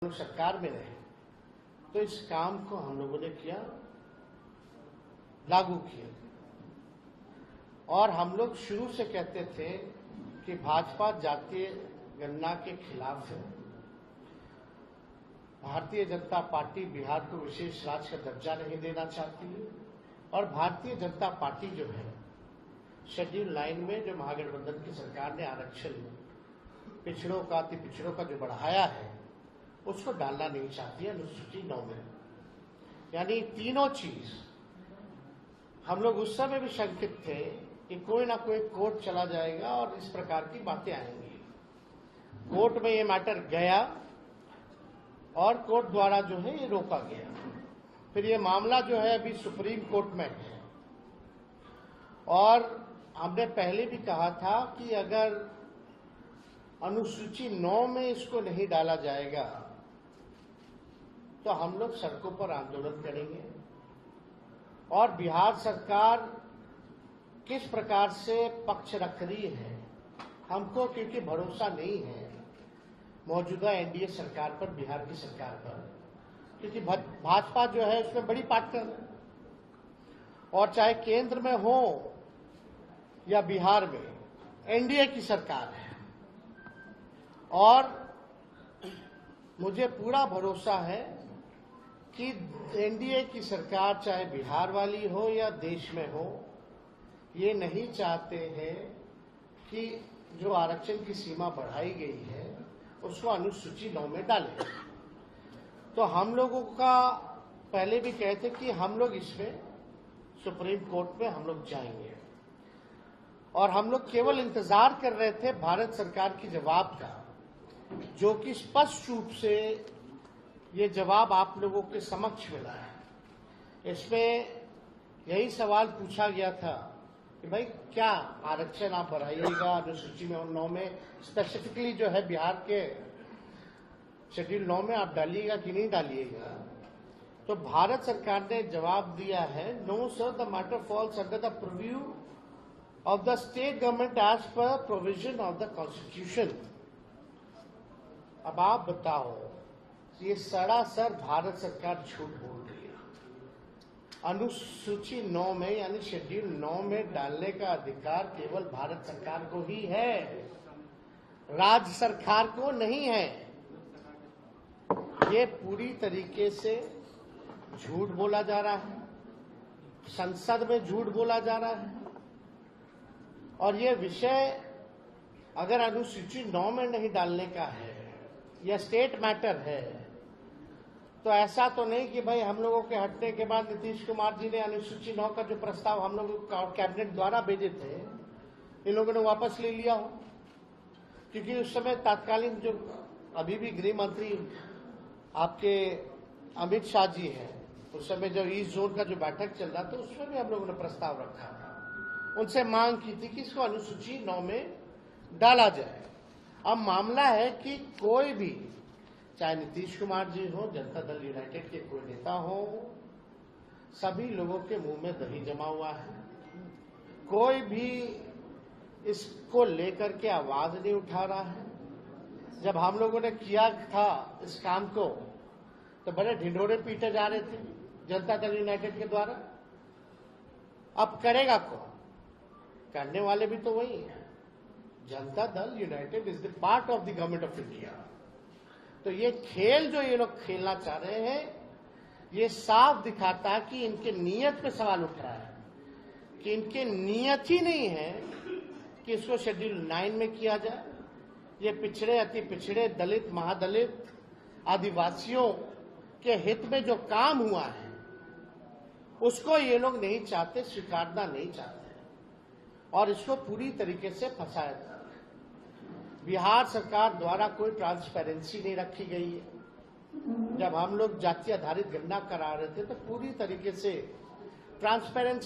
लोग सरकार में रहे तो इस काम को हम लोगों ने किया, लागू किया। और हम लोग शुरू से कहते थे कि भाजपा जातीय गणना के खिलाफ है। भारतीय जनता पार्टी बिहार को विशेष राज्य का दर्जा नहीं देना चाहती है और भारतीय जनता पार्टी जो है शेड्यूल 9 में जो महागठबंधन की सरकार ने आरक्षण पिछड़ों का, अति पिछड़ों का जो बढ़ाया है उसको डालना नहीं चाहती है अनुसूची 9 में। यानी तीनों चीज हम लोग उस समय भी शंकित थे कि कोई ना कोई कोर्ट चला जाएगा और इस प्रकार की बातें आएंगी। कोर्ट में ये मैटर गया और कोर्ट द्वारा जो है ये रोका गया। फिर ये मामला जो है अभी सुप्रीम कोर्ट में है और हमने पहले भी कहा था कि अगर अनुसूची 9 में इसको नहीं डाला जाएगा तो हम लोग सड़कों पर आंदोलन करेंगे। और बिहार सरकार किस प्रकार से पक्ष रख रही है हमको, क्योंकि भरोसा नहीं है मौजूदा एनडीए सरकार पर, बिहार की सरकार पर, क्योंकि भाजपा जो है उसमें बड़ी पार्टनर है। और चाहे केंद्र में हो या बिहार में एनडीए की सरकार है और मुझे पूरा भरोसा है कि एनडीए की सरकार चाहे बिहार वाली हो या देश में हो, ये नहीं चाहते हैं कि जो आरक्षण की सीमा बढ़ाई गई है उसको अनुसूची 9 में डालें। तो हम लोगों का पहले भी कहते कि हम लोग इसमें सुप्रीम कोर्ट में हम लोग जाएंगे और हम लोग केवल इंतजार कर रहे थे भारत सरकार की जवाब का, जो कि स्पष्ट रूप से ये जवाब आप लोगों के समक्ष मिला है। इसमें यही सवाल पूछा गया था कि भाई क्या आरक्षण आप बढ़ाइएगा अनुसूची में 9 में, स्पेसिफिकली जो है बिहार के शेड्यूल 9 में आप डालिएगा कि नहीं डालिएगा। तो भारत सरकार ने जवाब दिया है, no sir, the matter falls under the preview of the state government as per provision of the constitution. अब आप बताओ, ये सरासर भारत सरकार झूठ बोल रही है। अनुसूची 9 में यानी शेड्यूल 9 में डालने का अधिकार केवल भारत सरकार को ही है, राज्य सरकार को नहीं है। ये पूरी तरीके से झूठ बोला जा रहा है, संसद में झूठ बोला जा रहा है। और ये विषय अगर अनुसूची 9 में नहीं डालने का है, यह स्टेट मैटर है, तो ऐसा तो नहीं कि भाई हम लोगों के हटने के बाद नीतीश कुमार जी ने अनुसूची 9 का जो प्रस्ताव हम लोगों कैबिनेट द्वारा भेजे थे इन लोगों ने वापस ले लिया हो। क्योंकि उस समय तत्कालीन जो अभी भी गृह मंत्री आपके अमित शाह जी हैं, उस समय जो ईस्ट जोन का जो बैठक चल रहा था उसमें भी हम लोगों ने प्रस्ताव रखा था, उनसे मांग की थी कि इसको अनुसूची 9 में डाला जाए। अब मामला है कि कोई भी, चाहे नीतीश कुमार जी हो, जनता दल यूनाइटेड के कोई नेता हो, सभी लोगों के मुंह में दही जमा हुआ है। कोई भी इसको लेकर के आवाज नहीं उठा रहा है। जब हम लोगों ने किया था इस काम को तो बड़े ढिंढोरे पीटे जा रहे थे जनता दल यूनाइटेड के द्वारा। अब करेगा कौन? करने वाले भी तो वही है। Janata Dal United is the part of the government of India. तो ये खेल जो ये लोग खेलना चाह रहे हैं, ये साफ दिखाता है कि इनके नियत पे सवाल उठ रहा है, कि इनके नियत ही नहीं है कि इसको शेड्यूल 9 में किया जाए। ये पिछड़े, अति पिछड़े, दलित, महादलित, आदिवासियों के हित में जो काम हुआ है उसको ये लोग नहीं चाहते, स्वीकारना नहीं चाहते और इसको पूरी तरीके से फंसाया जा रहा है। बिहार सरकार द्वारा कोई ट्रांसपेरेंसी नहीं रखी गई है। जब हम लोग जाति आधारित गणना करा रहे थे तो पूरी तरीके से ट्रांसपेरेंसी